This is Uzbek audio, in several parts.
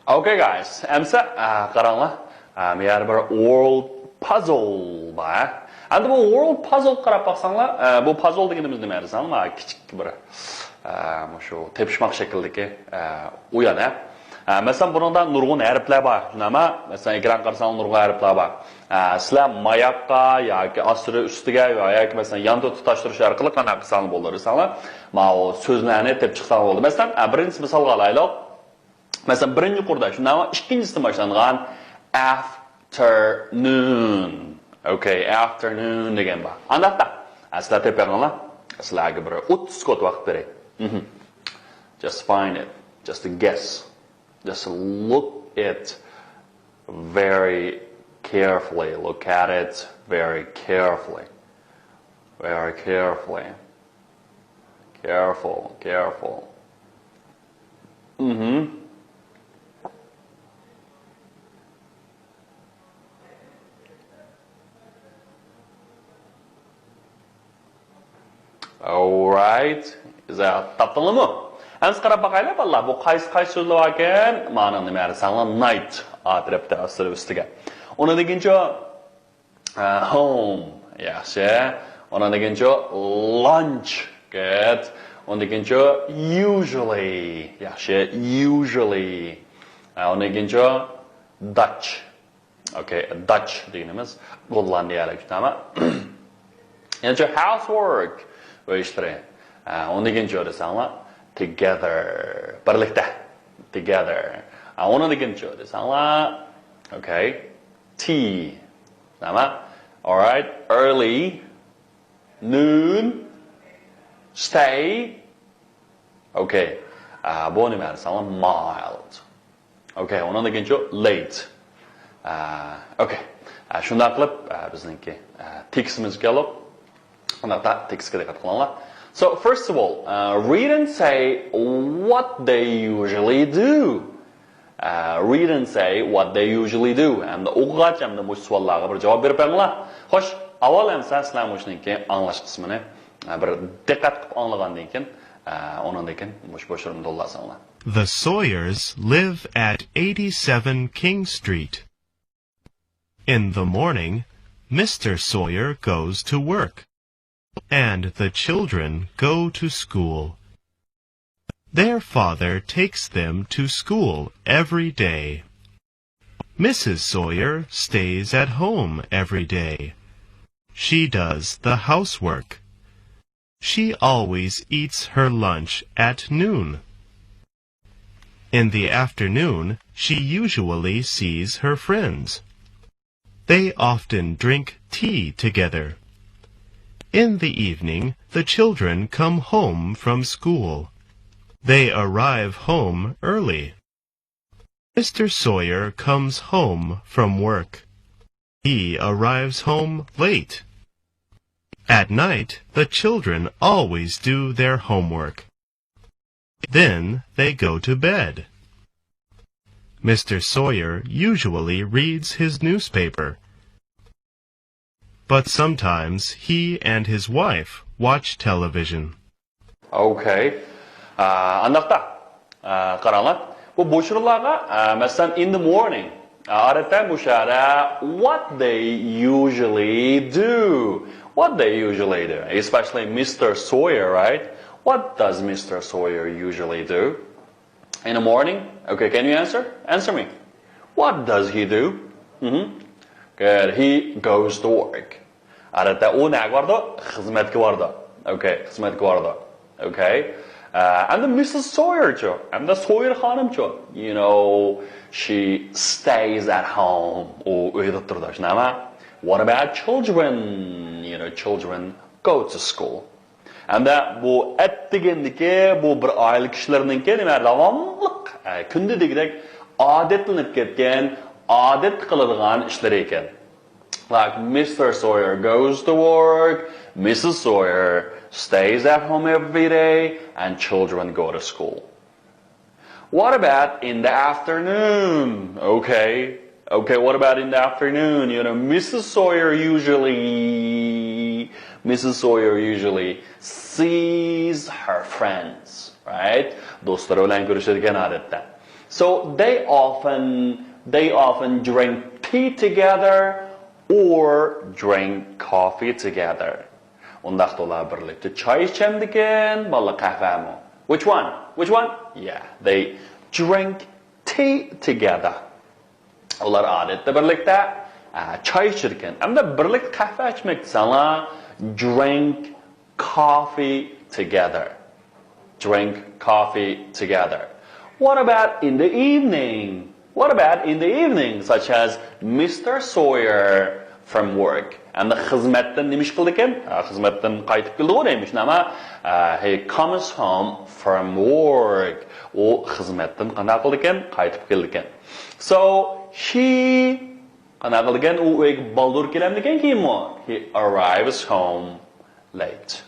Okay guys, emsa qaranglar. Men bir world puzzle bor. Endi bu world puzzle qarab baqsanglar, bu puzzle deganimiz nima desanglar, kichik bir shu tepishmoq shakldagi o'yana. Masalan, buningda nurg'un harflar bor. Nima? Masalan, ekran qarasang nurg'un harflar bor. Sizlar mayoqqa yoki ostri ustiga yoki masalan yonda tutashtirish orqali qanaqa qilsangiz bo'ladi desanglar, mana o so'zlarni tepib chiqsang bo'ladi. Masalan, birinchi misolga olaylik. Mesela birinci kurda şundan var, ikincisi başlanğan afternoon. Okay, afternoon degen var. Anlatta. Sizlar tepeğinler, sizlarga bir 30 kod vaqt berek. Just find it, just to guess. Just look it very carefully. Look at it very carefully. Very carefully. Careful. Alright. Güzel. Taptınız mı? Ens qarab baqaylar vallah bu qaysi so'zlar ekan? Ma'no nima desanglar night atrofda asli ustiga. Uni deguncha home, yaxshi. Uni deguncha lunch, good. Uni deguncha usually, yaxshi, usually. Uni deguncha Dutch. Okay, Dutch deganimiz Gollandiyalik, tamam? Yani housework ve işleri. Onu ikinci desanglar together. Birlikte. Together. Onu ikinci desanglar okay. Tea. Tamam? Alright. Early. Noon. Stay. Okay. Bu ne desanglar mild. Okay. Onu ikinci late. Okay. Şundan qilib bizningki tekstimiz kelib So first of all, read and say what they usually do. Read and say what they usually do. Hem de o'qig'ach hem de bu savollarga bir javob berib beringlar. Xo'sh, avval ham sizlar mushniki anglash qismini bir diqqat qilib anglagandan keyin, undan keyin bo'sh-bo'shirni to'llasanglar. The Sawyers live at 87 King Street. In the morning, Mr. Sawyer goes to work, and the children go to school. Their father takes them to school every day. Mrs. Sawyer stays at home every day. She does the housework. She always eats her lunch at noon. In the afternoon, she usually sees her friends. They often drink tea together. In the evening, the children come home from school. They arrive home early. Mr. Sawyer comes home from work. He arrives home late. At night, the children always do their homework. Then they go to bed. Mr. Sawyer usually reads his newspaper. But sometimes he and his wife watch television. Okay. Anlaqda. Qaranglar. Bu bo'shirlarga masalan in the morning adatan mushara what they usually do. What they usually do. Especially Mr. Sawyer, right? What does Mr. Sawyer usually do? In the morning? Okay, can you answer? Answer me. What does he do? Good. He goes to work. Adata u nega bordi? Xizmatga bordi. Okay, xizmatga bordi. Okay. And the Mrs. Sawyer-chu, and the Sawyer xonim-chu, you know, she stays at home. U uyda turdi, shunami? What about children? You know, children go to school. And that bu et degandiki, bu bir oila kishilarninki nima davomliq, kundadagidek odatlanib ketgan, odat qiladigan ishlar ekan. Like Mr. Sawyer goes to work, Mrs. Sawyer stays at home every day, and children go to school. What about in the afternoon? Okay, what about in the afternoon? You know, Mrs. Sawyer usually sees her friends, right? Dostları bilan görüşadigan odatda. So they often drink tea together or drink coffee together. Ondaqda ular birlikda choy ichamidikan, balla qahvami? Which one? Which one? Yeah, they drink tea together. Ular odatda birlikda choy ichirkan. Hamda birlikda qahva ichmak desanglar, drink coffee together. Drink coffee together. What about in the evening? What about in the evening, such as Mr. Sawyer from work? And the xizmatdan nima ish qildi ekan? Xizmatdan qaytib keldi deymish. Nima? He comes home from work. O xizmatdan qanday qildi ekan? Qaytib keldi ekan. So he qanday qildi ekan? U uyga baldur keladi ekan kiyinmi? He arrives home late.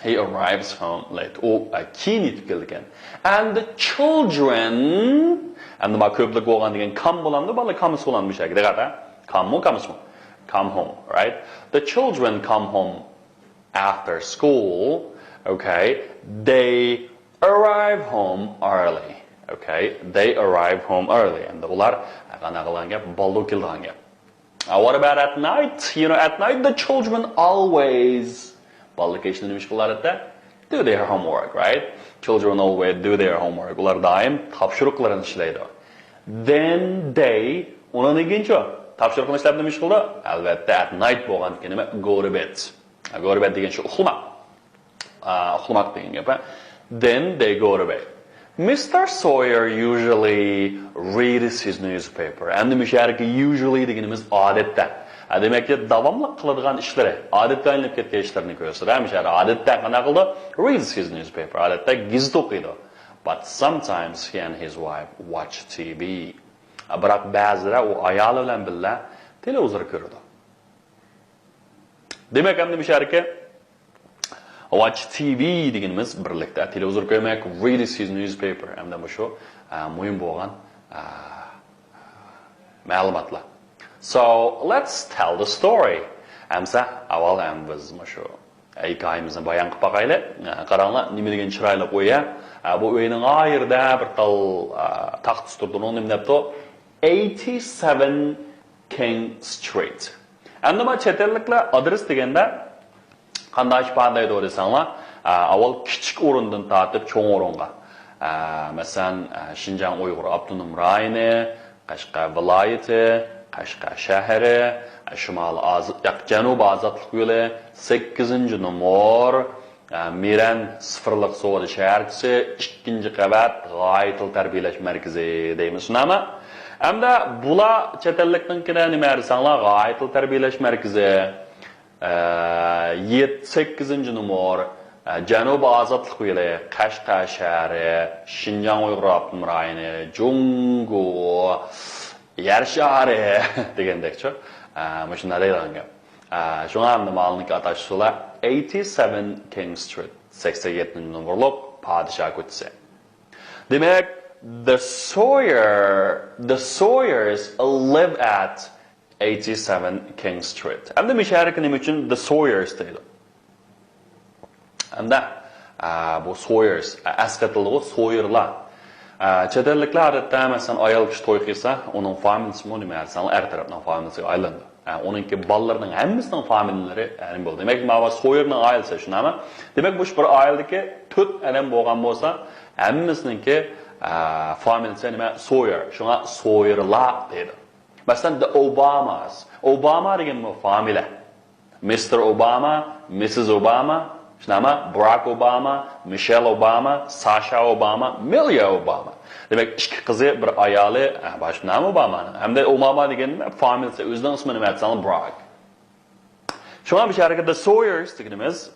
He arrives home late. O keyin yetib keldi ekan. And the children, and nima ko'plik bo'lgan degan come bo'lamdi, balla comes bo'lamdi shekilda. Diqqat, come home, right? The children come home after school, okay? They arrive home early, okay? They arrive home early. And ular qanday qilgan gap? Baldur kelgan gap. What about at night? You know, at night the children always do their homework, right? Children always do their homework. Ular doim topshiriqlarni ishlaydi. Then they, undan keyin-chi, topshiriqni ishlab nima ish qildi? Albatta at night bo'lgan nima? Go to bed. Go to bed degan shu uxlamoq. Uxlamoq degan gap. Then they go to bed. Mr. Sawyer usually reads his newspaper. And nima shariki usually deganimiz odatda. Demek ki davamlı qiladigan ishlari, odatda aylanib ketgan ishlarini ko'rsatamiz. Odatda qanday qildi? Reads his newspaper. Odatda gazeta o'qiydi. But sometimes he and his wife watch TV. Biroq ba'zida u ayoli bilan birga televizor ko'radi. Demak, ham nima shariki? Watch TV deganimiz birlikda televizor ko'rmak, reads his newspaper. Hamda bu shu muhim bo'lgan ma'lumotlar. So let's tell the story. Amsa avval ham biz shu hikoyamizni bayon qilib boqaylik. Qaranglar, nima degan chiroyli qo'ya. Bu uyning ayirda bir tal taxt turdi. Uni nima debdi? 87 King Street. Endi chet elliklar adres deganda qanday ifodaydi desanglar, avval kichik o'rindan tortib cho'ng o'ringa. Masalan, Xinjiang Uyg'ur Abtonom rayoni, Qashqar viloyati, Qashqar shahri, Janub ozodlik yo'li 8-numor, Miran sifirliq savdo shaharchisi, 2-qavat g'oya til tarbiyalash markazi deymiz. Shunami? Hamda bular chet ellikninkida nima desanglar, g'oya til tarbiyalash markazi 8-numor, Janub ozodlik yo'li, Qashqar shahri, Xinjiang Uyg'ur Abtonom rayoni, Jungu yer shahri degandekchi. Mana shunday deyilgan gap. Shunga ham ma'lumotga atashuvlar 87 King Street, 87-numorliq podshoh ko'chasi. Demak, the Sawyers live at 87 King Street. Endi mishariki nima uchun the Sawyers deydi? Endi bu Sawyers asqatiligi Sawyerlar. Chet elliklar odatda masalan ayol kishi to'y qilsa, uning familiyasi nima desang, er tarafdan familiyasiga aylandi. Uningki bolalarning hammasining familiyalari alim bo'ldi. Demak, mana Sawyerning oilasi shunami? Demak, bu bir oiladagi 4 adam bo'lgan bo'lsa, hammasiningki familiyasi nima? Sawyer. Shunga Sawyerlar deydi. Masalan, the Obamas. Obama degan bu familiya. Mr. Obama, Mrs. Obama, shunami? Barack Obama, Michelle Obama, Sasha Obama, Milia Obama. Demak, ikki qizi, bir ayoli, boshqa Obama. Hamda Obama degan familiyasi o'zining ismini nima aytsam, Barack. Shunga bir harakatda Sawyers deganimiz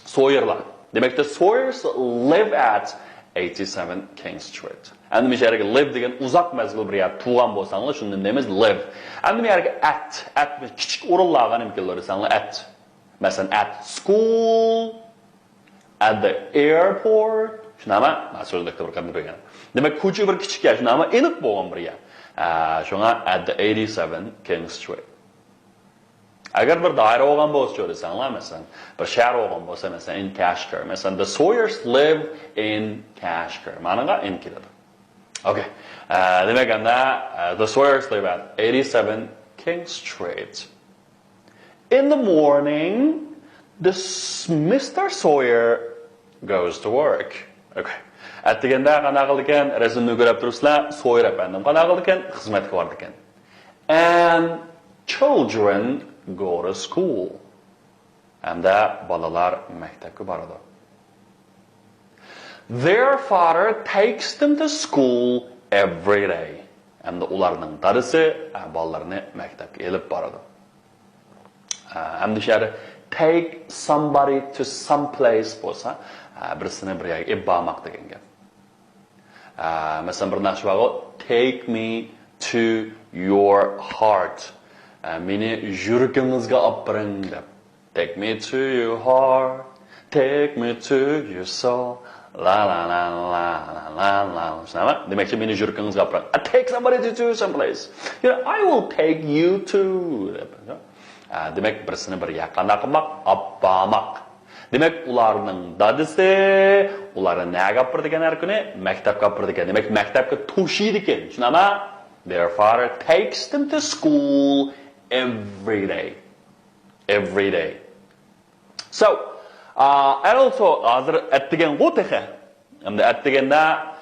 Sawyerlar. Demak, the Sawyers live at 87 King Street. Endi men sharga live degan uzoq mazgil bir yer tug'an bo'lsanglar, shuni deymiz live. Endi men sharga at kichik o'rinlarga nima keladi desanglar at. Masalan, at school, at the airport, shunami? Men so'zlikda bir qanday bo'lgan. Demak, ko'cha bir kichik yer, shunami? Aniq bo'lgan bir yer. Shunga at the 87 King Street. Agar bir daira bo'lgan bo'lsa, desanglar, masalan, bir shahar bo'lgan bo'lsa, masalan, in Kashgar. Masalan, the Sawyers live in Kashgar. Ma'noga in keladi. Okay. Demek the Sawyers live at 87 King Street. In the morning, Mr. Sawyer goes to work. Okay. Әттегенде қана қылды екен, рәсімні көріп тұрсызlar, Sawyer әпәндім қана қылды екен, қызметке барды екен. And children go to school. Әмді балалар мектепке барады. Their father takes them to school every day. Әмді оларының дарысы балаларыны мектепке еліп барады. Әмді шәрі take somebody to some place болса, бірісіне бір яғы еп бағмақ деген ген. Мәселен бір нақшы бағы, take me to your heart. Мені жүргіңізге апырың деп. Take me to your heart, take me to your soul. La la la la la la la. Demekçi meni жүргіңізге апырың. I take somebody to some place. I will take you to. Demek birisini bir yaqına qilmoq, appamoq. Demek ularning dadisi, ularni nega apirdi ekan har kuni? Maktabga apirdi ekan. Demek maktabga to'shiydi ekan. Tushunami? Their father takes them to school every day. Every day. So, and also hozir atdigan qo'texa. Endi atdiganda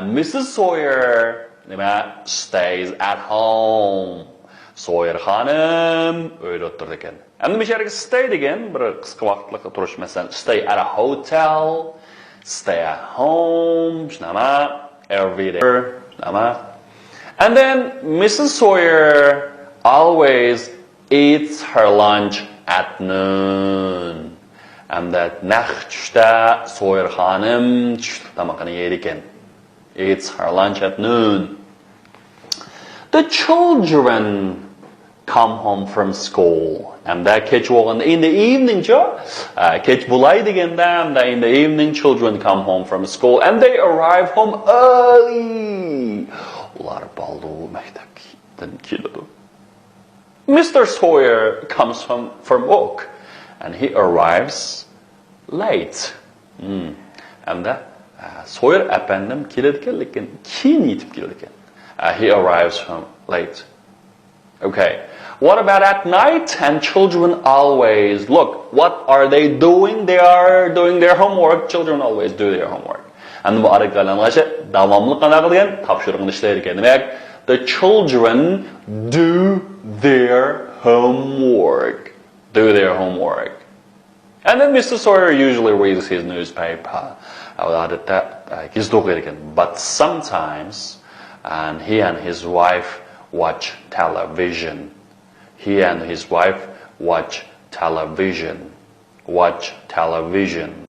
Mrs. Sawyer stays at home. Sawyer xanım öyle oturdu ekan. Endi bu stay degan bir qisqa vaqtlik turish, masalan, stay at a hotel, stay at home, shunama, every day, shunama. And then Mrs. Sawyer always eats her lunch at noon. And that naq tushda Sawyer xanım tushlik tamoqini yeydi ekan. Eats her lunch at noon. The children come home from school. And that kech walking in the evening, kech bulay deganda, and in the evening children come home from school and they arrive home early. Ular baldu maktabdan keladi. Mr. Sawyer comes home from work and he arrives late. And Sawyer apandim keladi ekan, lekin keyin yetib keladi ekan. He arrives home late. Okay. What about at night? And children always, look, what are they doing? They are doing their homework. Children always do their homework. And bu arıqalanlaşı davamlı qana qilgan topshiriqni ishlaydi ekan. Demak, the children do their homework. Do their homework. And then Mr. Sawyer usually reads his newspaper. But sometimes, and he and his wife watch television. He and his wife watch television. Watch television.